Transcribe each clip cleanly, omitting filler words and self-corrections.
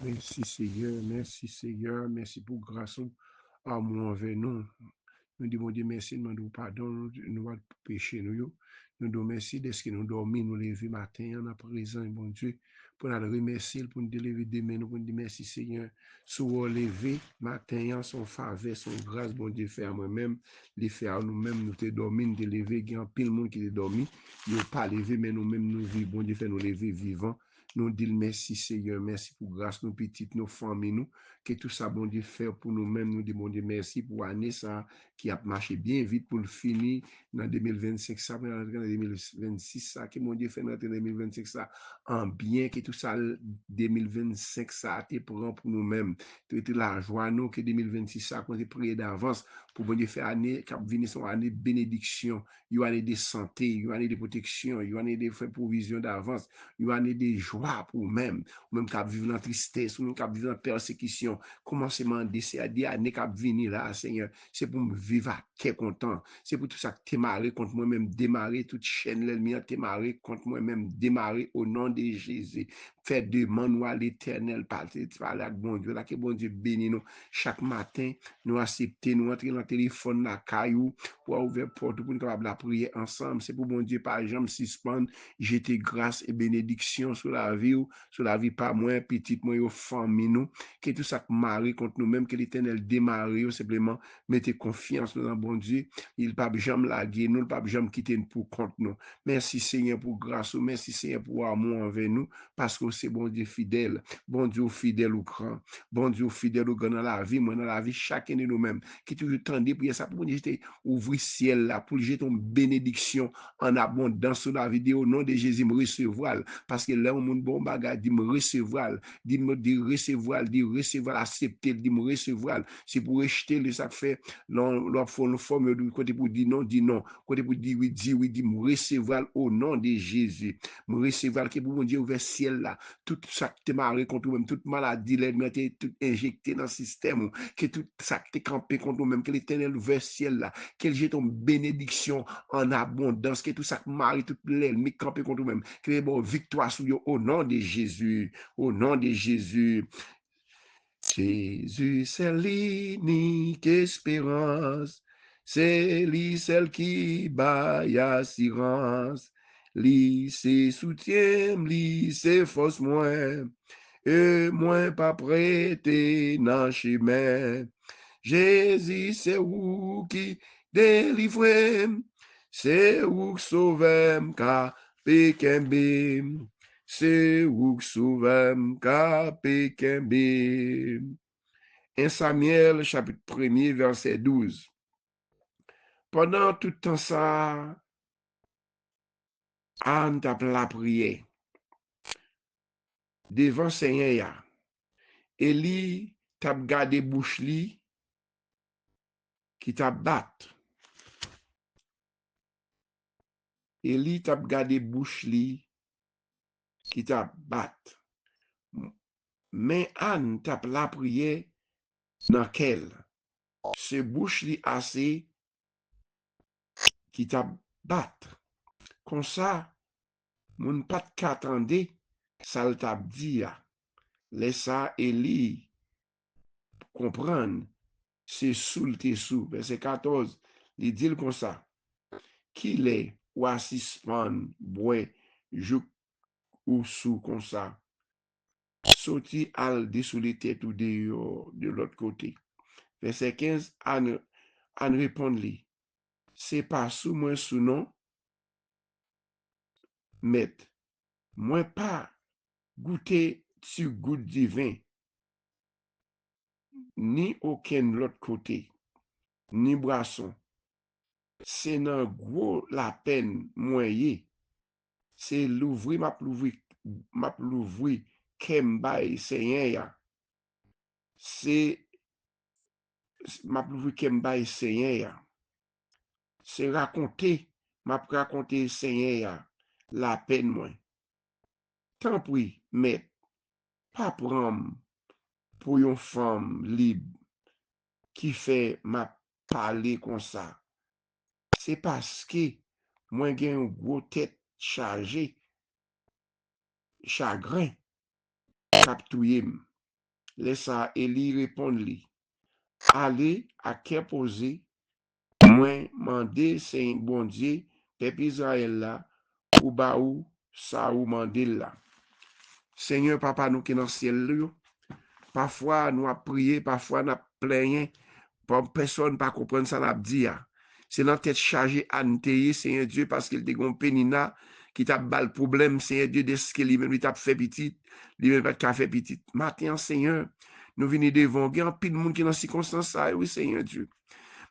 Merci Seigneur, merci pour grâce à moi envers nous. Nous disons Dieu merci, nous demandons pardon, nous avons péché nous. Nous disons merci de ce que nous dormons, nous lever matin en présent, bon Dieu, pour nous remercier, pour nous lever demain, nous dire merci Seigneur, sur lever matin, son faveur, son grâce, bon Dieu, fait à moi-même, les faire à nous-mêmes, nous te dormir, nous te lever, il y a pile monde qui te dormi, ils n'ont pas levé, mais nous-mêmes nous vivons, bon Dieu, fait nous lever vivants. Nous disons merci Seigneur, merci pour grâce, nos petites, nos familles, nous, que tout ça, bon Dieu, fait pour nous-mêmes, nous disons bon Dieu, merci pour l'année ça qui a marché bien vite pour le finir dans 2025, ça, pour rentrer dans 2026, ça, que mon Dieu fait rentrer dans 2025, ça, en bien, que tout ça, 2025, ça, te prend pour nous-mêmes. Tout la joie, nous, que 2026, ça, qu'on a prié d'avance pour bon Dieu faire année, qui venir son année de bénédiction, une année de santé, une année de protection, une année de provision d'avance, une année de joie pour nous-mêmes, ou même qui vivre dans tristesse, ou même qui vivre dans persécution, commencement de ces années qui venir là, Seigneur, c'est pour me vivre à quel content, c'est pour tout ça que démarrer contre moi-même, démarrer toute chaîne l'ennemi, démarrer contre moi-même, démarrer au nom de Jésus. Faire demande à l'éternel, parler avec bon Dieu, là que bon Dieu bénit nous chaque matin, nous accepter, nous entrer dans le téléphone, la caillou, pour ouvrir porte, pour nous capable de prier ensemble. C'est pour bon Dieu, par exemple, suspendre, jeter grâce et bénédiction sur la vie, sur la vie pas moins petite, moins famille nous, que tout ça marie contre nous-mêmes, que l'éternel démarre, simplement, mettez confiance dans bon Dieu. Il ne peut jamais laguer nous, il ne peut jamais quitter nous pour contre nous. Merci Seigneur pour grâce, merci Seigneur pour amour envers nous, parce que c'est bon Dieu fidèle, bon Dieu fidèle au grand, bon Dieu fidèle au grand dans la vie, moi dans la vie, chacun de nous-mêmes, qui toujours tendez pour ça, pour jeter, ouvrir ciel là, pour jeter une bénédiction en abondance sur la vie, au nom de Jésus, me recevoir, parce que là, on monde bon bagage, dit me recevoir, dit recevoir, accepter, dit me recevoir, c'est pour rejeter le sac fait, leur forme de côté pour dire non, côté pour dire oui, me recevoir au nom de Jésus, me recevoir que pour mon Dieu ouvert ciel là, tout ça qui te marre contre nous-mêmes, toute maladie, l'ennemi tout injecté dans le système, que tout ça qui te campé contre nous-mêmes, que l'éternel ouvert ciel là, qu'elle jette ton bénédiction en abondance, que tout ça qui marre, tout l'ennemi campé contre nous-mêmes, que les bonnes victoires sur eux au nom de Jésus, au nom de Jésus. Jésus, c'est l'unique espérance, c'est lui celle qui baille assurance, lui c'est soutien, lui c'est force moins, et moins pas prêté dans chemin. Jésus, c'est où qui délivre, c'est où sauve, car pékembe. C'est où sauvem kapekembe. 1 Samuel chapitre 1er verset 12. Pendant tout temps ça, Anne tape la prière devant Seigneur. Eli tape gardé bouche li qui tape bat. Eli tape gardé bouche li qui tape bat. Mais Anne tape la prière dans quelle? Se bouche li assez qui tape bat. Comme ça, moun pat katande, ça le tap dit, laissa Eli comprendre, c'est sous le sous. Verset 14, il dit comme ça, qu'il est ou assispan, bois, jouk ou sous comme ça, sorti al dessous les têtes ou de l'autre côté. Verset 15, Anne répond lui, c'est pas sous moi sous non, mais moi pas goûter sur goutte divin, ni aucun l'autre côté, ni boisson. C'est nan gros la peine moyen. C'est l'ouvrir, m'a l'ouvrir, kembay Seigneur ya. C'est m'a l'ouvrir kembay Seigneur ya. C'est raconter, m'a raconter Seigneur ya, la peine moi. Tant pis, mais pas prendre pour une femme libre qui fait m'a parler comme ça. C'est parce que moi j'ai une grosse tête chargée, chagrin, cap touye. Laissa Eli répondre lui. Allez à qu'est posé, moi mandé c'est bon Dieu, peuple Israël là, ou ba ou ça ou mandé là. Seigneur papa nous qui dans le ciel, parfois nous a prié, parfois nous a plaigné, personne pas comprendre ça n'a dit. C'est dans tête chargée à nous, Seigneur Dieu, parce qu'il te gon pénina qui t'a bal problème, Seigneur Dieu, de ce que lui-même t'a fait petit, lui-même pas fait petit. Matin, Seigneur, nous venons devant, il y a un pile de monde qui est dans ces circonstances, oui, Seigneur Dieu.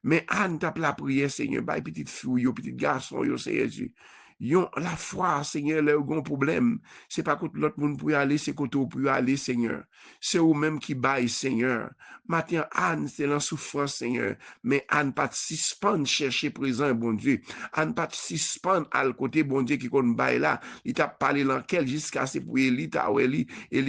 Mais Anne tape la prière, Seigneur, bah, petite fille, petit garçon, Seigneur Dieu. Yon, la foi, Seigneur, là, un problème. C'est pas que l'autre monde peut aller, c'est que tu peux aller, Seigneur. C'est eux même qui baille, Seigneur. Matin, Anne, c'est la souffrance, Seigneur. Mais Anne pas suspendre chercher présent, bon Dieu. Anne pas suspendre à le côté, bon Dieu, qui qu'on baille là. Il t'a parlé dans quel jusqu'à ce pour Eli, ta ou Eli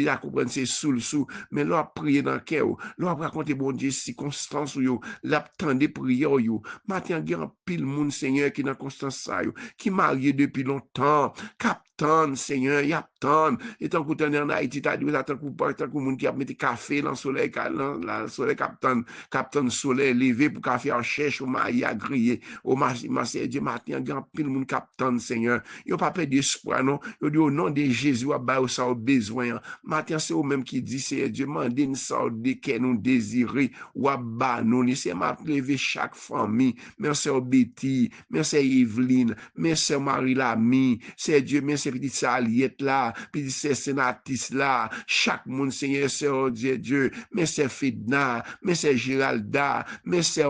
a compris c'est sous. Mais là, prier dans quel, là, raconter, bon Dieu, circonstances, yo, l'attendez prière, yo. Matin, il y a un pile monde, Seigneur, qui dans constance ça, yo, qui marié depuis longtemps, captain, Seigneur, y attend. Et tant qu'on est en Haïti, t'as dit, tant qu'on monde qui a mis café dans le soleil, dans le soleil, captain soleil levé pour café en cherche, au mari à griller, au marché, Dieu, matin, il y a un pile monde captain, Seigneur. Yo pas peur d'espoir, non. Yo dit au nom de Jésus, à bas, ça au besoin. Matin, c'est au même qui dit, c'est Dieu, mandez une sorte de que nous désirons, ou à bas, nous, c'est m'a levé chaque famille, merci au Betty, merci Evelyne, merci Marie Lamy, c'est Dieu, merci petite Saliette là, petite sénatrice là, chaque monde, Seigneur, c'est Dieu, merci Fidna, merci Géralda, merci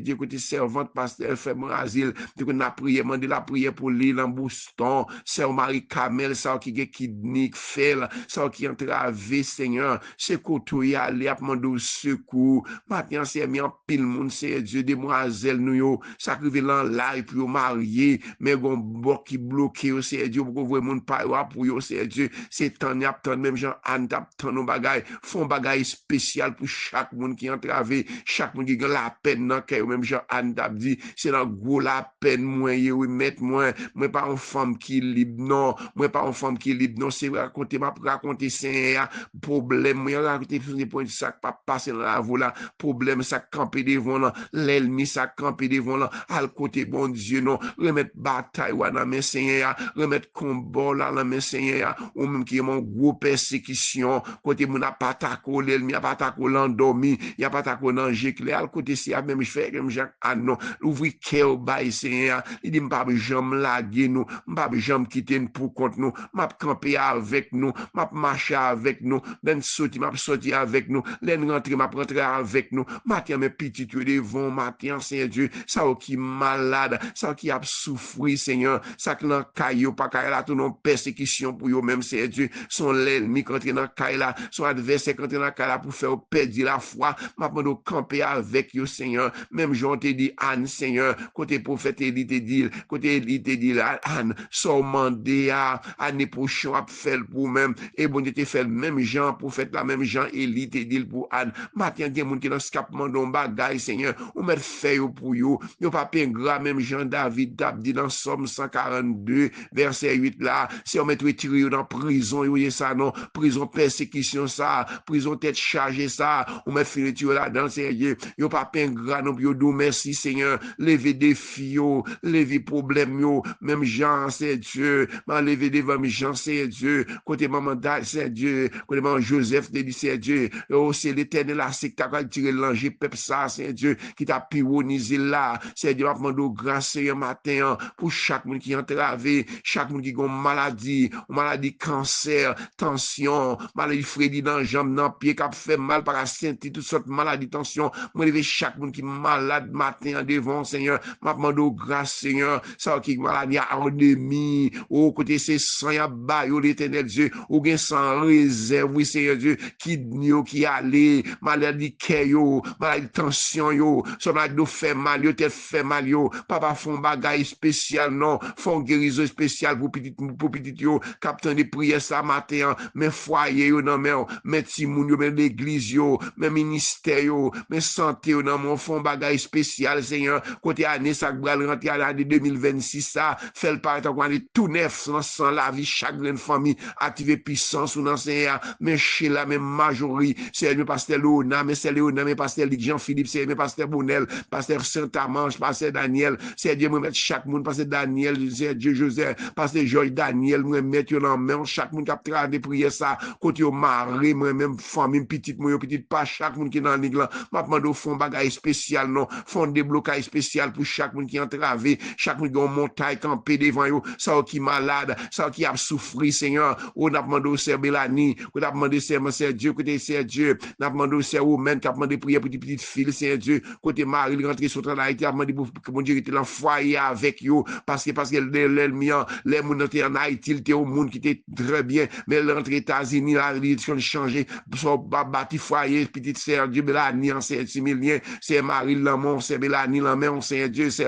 Dieu, côté servante, pasteur, frère Asile, qu'on a prié, demandé la prière pour l'île en Bouston, c'est Marie Kamel, ça qui est kidney, fait, ça qui est entravé, Seigneur, c'est qu'on y aller, à demander au secours, maintenant c'est mis en pile monde, c'est Dieu, demoiselle, nous yo, ça crive dans l'air, puis yo marié, mais gon bok qui bloqué, c'est Dieu, pour que vous monde pas pour yo, c'est Dieu, c'est tant y a tant, même Jean Anne tap tant nos bagailles, font bagaille spécial pour chaque monde qui entravé, chaque monde qui a la peine dans cœur, même Jean Anne tap dit, c'est dans gros la peine, moi, oui, mettre moi pas une femme qui libre, non, moi pas une femme qui libre, non, c'est raconter c'est problème, moi raconter des points de sac, pas passer dans la voie problème, ça camper devant là, l'ennemi, ça camper devant là, à côté, bon Dieu, non, remettre bataille, dans la main Seigneur, remettre combat là, dans la main Seigneur, ou même qui est mon gros persécution, côté mon a pas attaqué, l'ennemi a pas attaqué l'endormi, il a pas attaqué danger clair, à côté, c'est même je fais comme Jacques, ah non, ouvrir cœur, bail Seigneur, il dit, m'pas jamais laguer nous, m'pas jamais quitter nous pour contre nous, m'a camper avec nous, m'a marcher avec nous, ben sorti avec nous, l'en rentrer, m'a rentrer avec nous, matin mes petits tu devant matin Seigneur Dieu, ça qui malade, ça qui a souffri Seigneur, ça qui dans caillou pas caillou là tout non persécution pour eux même Seigneur Dieu, son l'ennemi quand dans caillou là, son adversaire quand dans caillou là pour faire perdre la foi, m'a demandé camper avec eux Seigneur, même Jean te dit Anne Seigneur, côté prophète Élie te dit, côté Élie te dit Anne, son mandé à année prochaine à faire pour même et bon Dieu te fait même Jean prophète la même Jean Élie te dit pour Anne, matin des monde qui dans scapement don bagay Seigneur, ou mettre fait pour yo pas pingra même Jean David tap dit dans Somme 142 verset 8 là, si on met retirer dans prison, yo ça non, prison persécution ça, prison tête chargée ça, ou met finir là dans Seigneur, yo pas pingra non yo dou merci Seigneur, lever défi yo, lever problème yo, même Jean c'est Dieu, m'a lever devant Jean c'est Dieu, côté maman c'est Dieu, côté maman Joseph te dit c'est Dieu, oh c'est l'Éternel là c'est qui t'a tiré l'ange peuple ça c'est Dieu qui t'a pyronisé là, c'est Dieu m'a demandé grâce ce matin pour chaque monde qui est entravé, chaque monde qui a une maladie cancer, tension, maladie Freddy dans jambe dans pied qui a fait mal par la sainteté, toutes sortes de maladies tension, moi lever chaque monde qui est malade matin devant Seigneur, m'a demandé grâce Seigneur, ça qui maladie à endémie, au côté c'est sang ya bail l'Éternel Dieu, ou gain sans réserve oui Seigneur Dieu, qui allait maladie cœur maladie tension yo, son maladie fait mal yo, tête fait mal papa font bagaille spécial non, font guérison spéciale pour petit yo, captain tant de prières ça matin, mes foyers yo dans mes timoun yo, mes l'église yo, mes ministères yo, mes santé yo dans mon fond bagay spécial Seigneur, côté année ça bral rentrer à l'année 2026 ça, fait le paraître comme tout neuf sans la vie chaque grande famille, activer puissance ou dans Seigneur, mais chez la même majorité, c'est le pasteur Léona, mais c'est Léona, mais pasteur Jean-Philippe, c'est le pasteur Bonel, pasteur Saint-Amange, pasteur Daniel, c'est Dieu me mettre chaque monde, pasteur Daniel, c'est Dieu Joseph, pasteur Joy Daniel, me mettre dans main chaque monde qui a travaillé prier ça, côté au mari, moi même famille petite moi petite pas chaque monde qui dans l'église, m'a demandé fond bagage spécial non, fond déblocage spécial pour chaque monde qui entravé, chaque monde qui en montagne campé devant yo, ça qui malade, ça qui a souffri Seigneur, on a demandé c'est Bélanie, on a demandé c'est Dieu, côté c'est Dieu, on a demandé c'est Romain qui a demandé prier pour petite fille c'est Dieu, côté Marie rentrer sur travail, il a demandé pour mon Dieu était dans foyer avec yo parce que l'ennemi les moun était en Haïti, il était au monde qui était très bien, mais elle rentre aux États-Unis, la religion changé, son bâti foyer, petite sœur Dieu Bélanie en Saint-Similien, c'est Marie Lamont, c'est Bélanie Lamont, c'est Dieu, c'est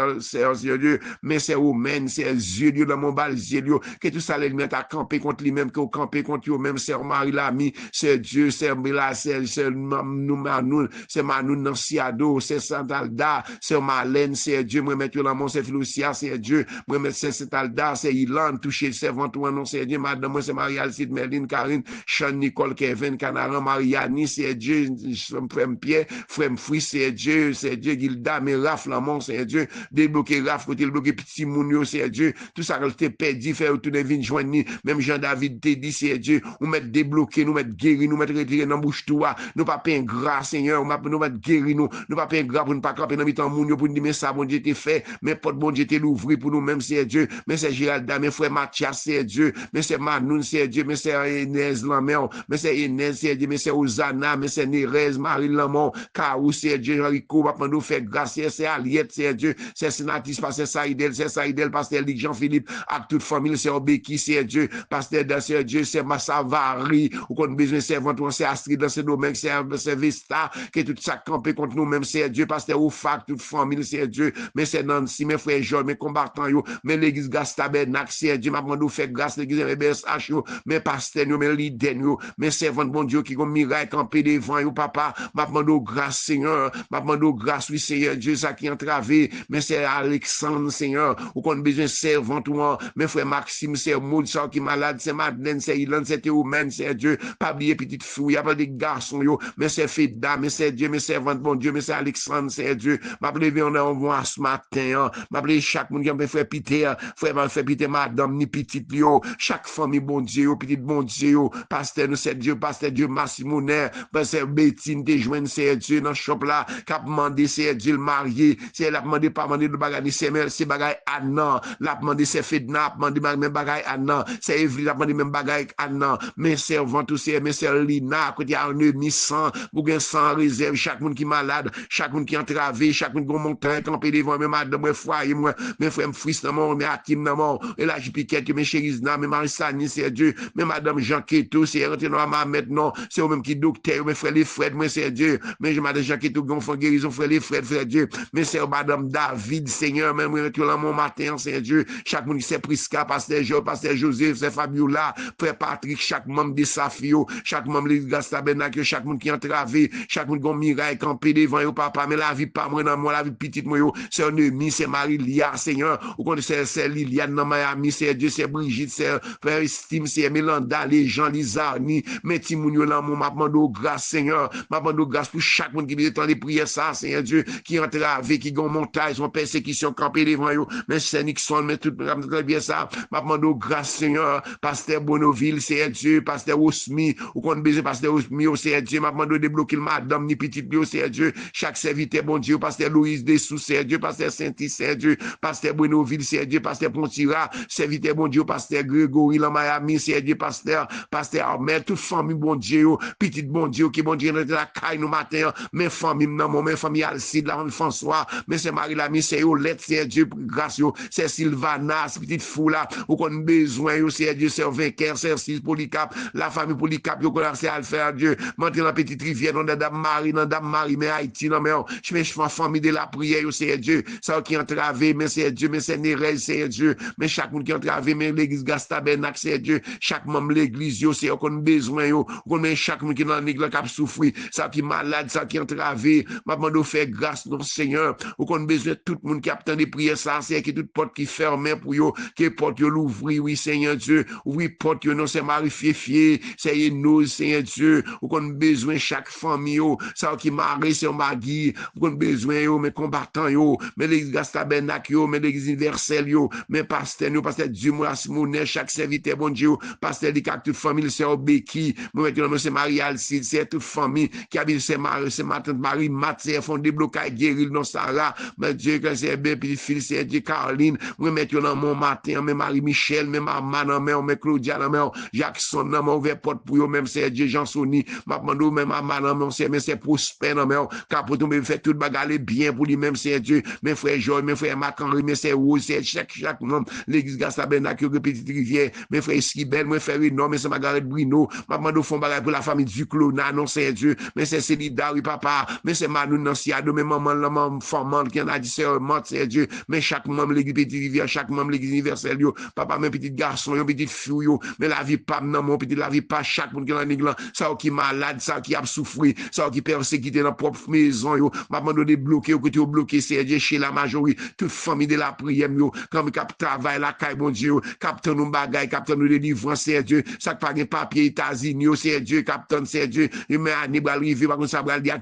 Dieu, mais c'est Romain, c'est Dieu dans mon bal Dieu, que tout ça l'ennemi a campé contre lui-même, que campé contre lui-même, c'est Marie Lami, c'est Dieu, c'est Béla, c'est nous, c'est Manoun dans Siado, c'est Santalda, c'est Malène, c'est Dieu, moi mettre dans mon c'est Philosia, c'est Dieu, moi mettre c'est Santalda, c'est Ilan, touché, c'est Ventoine, non, c'est Dieu, madame, moi c'est Marie-Alcide, Merlin, Karine, Sean, Nicole, Kevin, Canaran, Mariani, c'est Dieu, frère Pierre, frère Fouy, c'est Dieu, Gilda, mais Raph, Lamont, c'est Dieu, débloquer Raph, côté le bloquer petit Mounio, c'est Dieu, tout ça, quand t'es perdu, faire tout devine joindre, même Jean-David te dit, c'est Dieu, nous mettre débloquer, nous mettre guéri, nous mettre retiré dans bouche toi, nous pas pain gras, Seigneur, nous mettre guéri, nous pas pain gras pour ne pas camper dans mi-temps Mounio, pour nous dire, mais ça, bon Dieu, t'es fait, mais pas de bon Dieu, t'es l'ouvrir pour nous-mêmes, c'est Dieu, mais c'est Géralda, mes frères Mathias, c'est Dieu, mais c'est Manoun, c'est Dieu, mais c'est Inès Lamel, mais c'est Inès, c'est Dieu, mais c'est Ozana, mais c'est Nérez, Marie Lamont, Karou, c'est Dieu, Rico, va nous faire grâce, c'est Aliette, c'est Dieu, c'est Sinatis, pasteur Saïdel, pasteur Ligue Jean-Philippe, à toute famille, c'est Obéki, c'est Dieu, pasteur c'est Dieu, c'est Massavari, ou qu'on a besoin de servant, c'est Astrid dans ce domaine, c'est Vista, que tout ça campé contre nous-mêmes, c'est Dieu, pasteur Oufac, toute famille, c'est Dieu, mais c'est Nancy, mes frères Jean, mes combattants, mais l'église Gastabernac, c'est Dieu, m'a demandé de faire grâce, l'église MBSH, mes pasteurs, mes leaders, mes servants, bon Dieu, qui ont miracle campé devant, papa, m'a demandé grâce, Seigneur, m'a demandé grâce, oui, Seigneur, Dieu, ça qui entravé, mais c'est Alexandre, Seigneur, ou qu'on a besoin de servant, mes frères Maxime, c'est Maud, ça qui est malade, c'est Madeleine, c'est Ilan, c'est Théomen, c'est Dieu, pas oublier petite fille, il y a pas des garçons, mais c'est Feda, mais c'est Dieu, mais servant, bon Dieu, mais c'est Alexandre, c'est Dieu, m'a levé on a ce matin, m'a appelé chaque monde qui a fait Peter, frère m'a fait Peter, madame, ni petite, chaque famille, bon Dieu, petite, bon Dieu, pasteur, nous c'est Dieu, pasteur Dieu, Massimonet, pasteur Bétine, te joindre, c'est Dieu, dans le shop là, qui a demandé, c'est Dieu, le marié, c'est elle a demandé, pas demandé de bagaille, c'est bagaille Anna, l'a demandé, c'est Fedna, a demandé même bagaille Anna, c'est Evelyne, a demandé même bagaille Anna, mes servants, tous ces, mes sœurs Lina, quand il y a un ennemi sans, pour gagner sans réserve, chaque monde qui est malade, chaque monde qui est entravé, chaque monde qui est montagne, campé devant, mes madame, mes foyer, moi, mes frères, mes fils, mes Hakim, et là, je piquette, mes chéris, mes Marissani, c'est Dieu, mes madame Jean Keto, c'est rentré dans ma maintenant, c'est eux-mêmes qui docteur, mes frères, les frères, moi, c'est Dieu, mais je madame Jean Keto, qui ont guérison, frère, les frères, Dieu, mais c'est madame David, Seigneur, même rentré dans mon matin, c'est Dieu, chaque monde qui c'est Prisca, pasteur Joseph, c'est Fabiola, frère Patrick, chaque membre de Safio, chaque membre de Gastabernac, chaque monde qui est entravé, chaque monde qui a miracle, campé devant, yo, papa, mais la vie pas moi, dans moi, la vie petite, moi, c'est un ennemi, c'est Marie-Lia, Seigneur, ou c'est Liliane dans Miami, c'est Dieu, c'est Brigitte, c'est Frère Estime, c'est Mélanda, les gens, les Arni, mais Timounio, là, mon m'appelle grâce, Seigneur, m'appelle grâce pour chaque monde qui vient dans les prières, ça, Seigneur Dieu, qui est entravé, qui ont montagne, son persécution, campé devant, yo, mais c'est Nixon, mais tout, très bien ça, m'appelle grâce, Seigneur, pasteur Bonoville, c'est Dieu, pasteur Osmi, ou qu'on besoin, pasteur Osmi, c'est Dieu, m'appelle débloquer le madame, ni petite bio, c'est Dieu, chaque serviteur, bon Dieu, pasteur Louise Dessous, c'est Dieu, pasteur Saint-Is, c'est Dieu, pasteur Bonoville, c'est Dieu, pasteur Pontira, serviteur, bon Dieu, pasteur Grégory, la Miami, c'est Dieu, pasteur Ahmed, toute famille, bon Dieu, petite, bon Dieu, qui, bon Dieu, la caille, nous matin, mes familles, non, mes familles, Alcide, la famille François, mais c'est Marie-Lami, c'est Olette, c'est Dieu, grâce, c'est Sylvana, cette petite fou là, ou qu'on a besoin, c'est Dieu, c'est Vainqueur, c'est Polycap, la famille Polycap, c'est Alpha, Dieu, monter dans la petite rivière, dans Dame Marie, mais Haïti, non, mais je fais ma famille de la prière, c'est Dieu, ça qui est entravé, mais c'est Dieu, mais c'est Nérez, c'est Dieu, mais chaque monde qui est entravé, mais l'église Gastabernac, c'est Dieu, chaque membre de l'église, yo, c'est qu'on a besoin, yo, qu'on a chaque monde qui dans l'église qui a souffert, ça qui est malade, ça qui est entravé, m'a demandé faire grâce, non, Seigneur, ou qu'on a besoin de tout le monde qui a besoin des prières, ça, c'est qui toute porte qui ferme pour yo, qui porte yo l'ouvrir, oui, Seigneur Dieu, ouvrir porte yo, non, c'est Marie Fiefie, c'est nous, Seigneur Dieu, ou qu'on a besoin chaque famille, yo, ça qui marie, c'est Magui, ou qu'on a besoin, yo, mes combattants, yo, mais l'église tabernacle, yo, mais l'église universelle, yo, mais pasteur Dieu, moi, Simonet, chaque serviteur, bon Dieu, pasteur Dicak, toute famille, c'est Obeki, moi, maintenant, c'est Marie-Alcide, c'est toute famille qui habite, c'est ma tante Marie, Mathieu, font débloquer, guérir, non, Sarah, mais Dieu, que c'est bien, puis fils, c'est Dieu, Caroline, moi, maintenant, dans mon matin, mais Marie-Michel, même maman, mais Claudia, mais Jackson, mais ouvert porte pour eux, même c'est Dieu, Jean-Sony, ma demande, même maman, mais c'est Prosper, mais capot, mais fait tout bagarre bien pour lui, même c'est Dieu, mes frères Joy, mes frères Mac-Henri, mais c'est Rose, c'est chaque membre, l'église Gastabenac, Petite Rivière, mes frères Skibel, mes frères Renaud, mais c'est Margaret Bruno, ma demande au fond bagarre pour la famille du Clona, non c'est Dieu, mais c'est Célida, oui papa, mais c'est Manou Nanciado, mais maman, la maman formante qui en a dit c'est Dieu, mais chaque membre l'église Petite Rivière, chaque membre l'église universelle, yo, papa, mes petits garçons, yo, petite fille, yo, mais la vie pas, non, mon petit, la vie pas, chaque monde qui est dans l'église, ça qui est malade, ça qui a souffert, ça qui persécuté dans la propre maison, yo, ma demande de bloquer, ou que tu as bloqué, c'est Dieu, chez la majorité, toute famille de la prière, yo, quand cap travail la caille, bon Dieu, capteur nous bagaille, capteur nous délivrance, c'est Dieu, ça pas de papier États-Unis, c'est Dieu, capteur, c'est Dieu, et mais Hannibal rive, par contre, ça va le dire,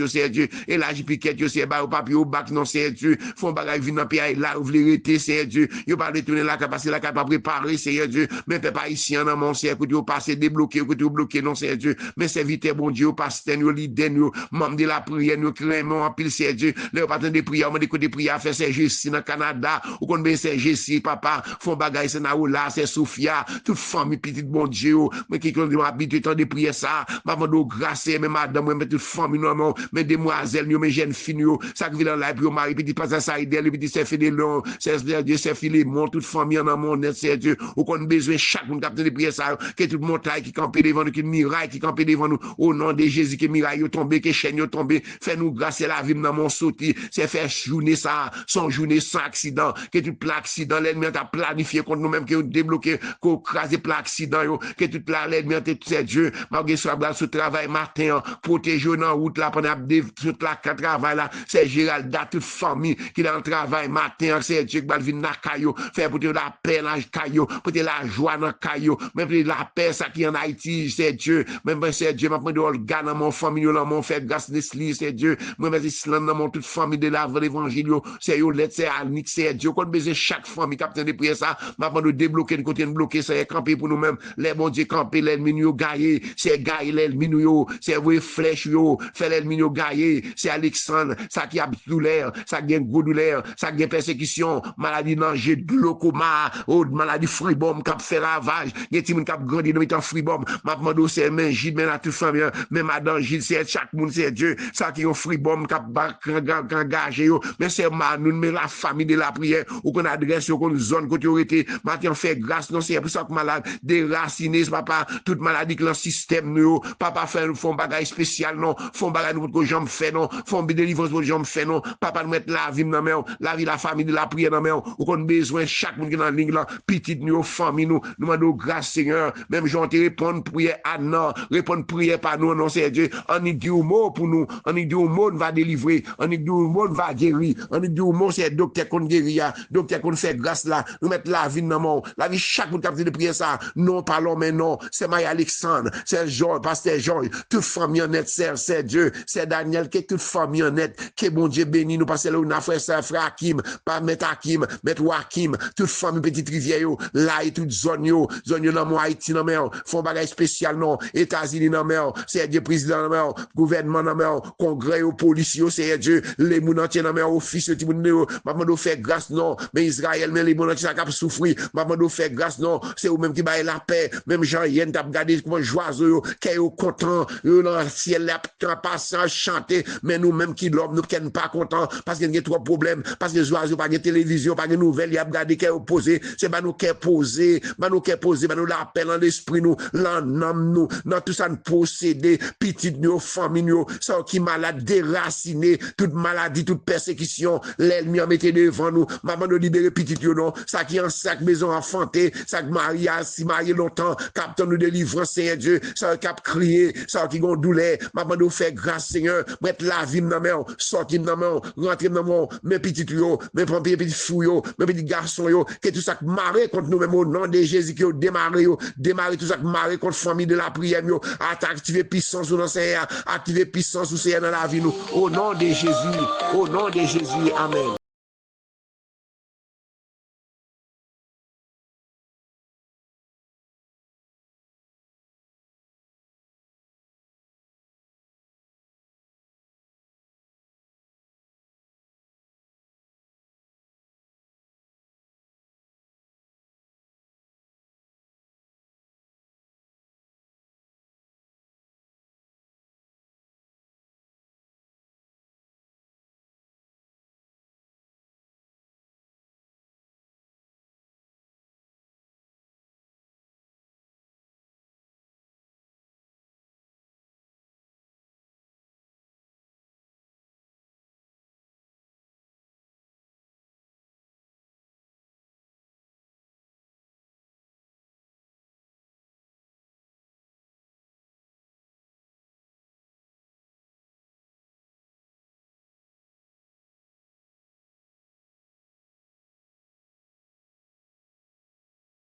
c'est Dieu, et là, j'ai piqué, c'est bas au papier, au bac, non, c'est Dieu, font bagaille, vin dans pays, là, ouvre les rétés, c'est Dieu, yo pas détourner la capacité, la capacité préparer, c'est Dieu, mais pas ici, en mon c'est que tu passer débloqué, que tu bloqué, non, c'est Dieu, mais c'est vite, bon Dieu, pasteur, nous, leader, nous, membre de la prière, nous, créons, en pile, c'est Dieu, les patron de prière, on dit que des prières, faire c'est ici, dans le Canada, ou qu'on ben c'est ici, papa, font bagaille, c'est là, c'est Sophia, toute famille, petite, bon Dieu, mais qui ont habitué tant de prier ça, maman de grâce, mais madame, mais toute famille, non, mais demoiselles, mais jeunes filles, ça qui vient là, puis au mari, petit pas ça, idéal, petit c'est Fidélon, c'est Dieu, c'est Philémon, toute famille en mon net, c'est Dieu, ou qu'on besoin chaque monde capte de prier ça, que toute montagne qui campait devant nous, que miraille qui campait devant nous, au nom de Jésus, que miraille tombé, que chaîne tombé, fait nous grâce la vie dans mon sauté, c'est faire journée ça, son journée sans accident, que tout plat accident, l'ennemi a planifié contre nous-mêmes, que débloqué, qu'on crase plat accident, que tout plat l'ennemi a c'est Dieu, malgré soit ce travail matin, protéger dans route là, pendant toute la travail là, c'est Géralda, toute famille qui dans le travail matin, c'est Dieu qui va venir dans caillou, faire pour la paix dans caillou, pour la joie dans caillou, même pour la paix, ça qui en Haïti, c'est Dieu, même c'est Dieu, m'a pris de organe dans mon famille, dans mon fait grâce d'Esli, c'est Dieu, moi, mais islam dans mon toute famille de l'évangile, c'est Yolette, c'est Alnick, c'est Dieu, qu'on besoin chaque famille, capitaine de prière ça, m'a pris de débloquer, de côté de bloquer, ça, camper pour nous-mêmes, les bons Dieu camper, l'ennemi nous gaillé, c'est gaillé l'ennemi nous, c'est oui flèche yo, fait l'ennemi nous gaillé, c'est Alexandre, ça qui a douleur, ça qui a gros douleur, ça qui a persécution, maladie danger, glaucoma, maladie fribom, qui a fait ravage, il y a des gens qui ont grandi dans le fribom, m'a demandé c'est même Gilles, même la toute famille, même madame Gilles, c'est chaque monde, c'est Dieu, ça qui ont fribom, qui a engagé, mais c'est nous, mais la famille de la prière, ou qu'on adresse, ou qu'on zone, qu'on aurait été, maintenant fait grâce, non, c'est pour ça que malade, déraciné, papa, toute maladie que le système, nous, papa fait, font bagage spécial, non, font bagage pour que j'en fais, non, font délivrance pour que j'en fais, non, papa nous mettre la vie dans la vie, la famille de la prière dans ou qu'on besoin, chaque monde qui est dans la ligne là, petite, nous, famille, nous demandons grâce, Seigneur, même j'en te répondre prière à non, répondre prière par nous, non, c'est Dieu, on y dit au mot pour nous, on y dit au mot, va délivrer, on y dit au mot, va guérir, on y dit au mot, c'est docteur qu'on guérit, docteur qu'on fait grâce là, nous mettre la vie dans la vie, chaque monde qui a de prière ça, non, parlons, mais non, c'est Marie-Alexandre, c'est Georges, pasteur Georges, toute famille en net, c'est Dieu, c'est Daniel, qui est toute famille en net, que bon Dieu béni, nous passons là, on a frère Hakim, pas mettre Hakim, mettre Wakim, toute famille petite rivière, là, et toute zone, dans mon Haïti, dans mer, font bagage spécial, non, États-Unis, dans mer, c'est Dieu, président, dans mer, gouvernement, dans mer, congrès, policiers, c'est Dieu, les moun entiers, dans mer, office, tout le monde, maman, fait grâce, non, mais Israël, mais les moun entiers, ça cap souffrir, maman, fait grâce, non, c'est eux-mêmes qui baillent la paix, même Jean-Yen, t'as regardé comment joyeux, qui est content, dans le ciel, là, passant, chanter, mais nous-mêmes qui l'homme, nous qui pas contents, parce qu'il y a trop de problèmes, parce que les oiseaux, pas de télévision, pas de nouvelles, il y a regardé qui est opposé, c'est pas nous qui est posé, pas nous qui est posé, pas nous l'appel dans l'esprit, nous, l'âme, nous, dans tout ça, nous posséder, petite, nous, famille, nous, ça qui malade, déraciné, toute maladie, toute persécution, l'ennemi en mettait devant nous, maman nous libérer petit, non, ça qui en sac, maison enfanté, ça que Marie a si marié longtemps, capte nous délivrance, Seigneur Dieu, ça qui a crié, ça qui gon douleur, maman nous fait grâce, Seigneur, mettre la vie dans main, sortir dans main, rentrer dans main, mes petits yo, mes petits fous yo, mes petits garçons yo, que tout ça qui marre contre nous même au nom de Jésus qui démarré tout ça qui marre contre famille de la prière yo, activer puissance dans Seigneur, activer puissance au Seigneur dans la vie nous, au nom de Jésus, amen.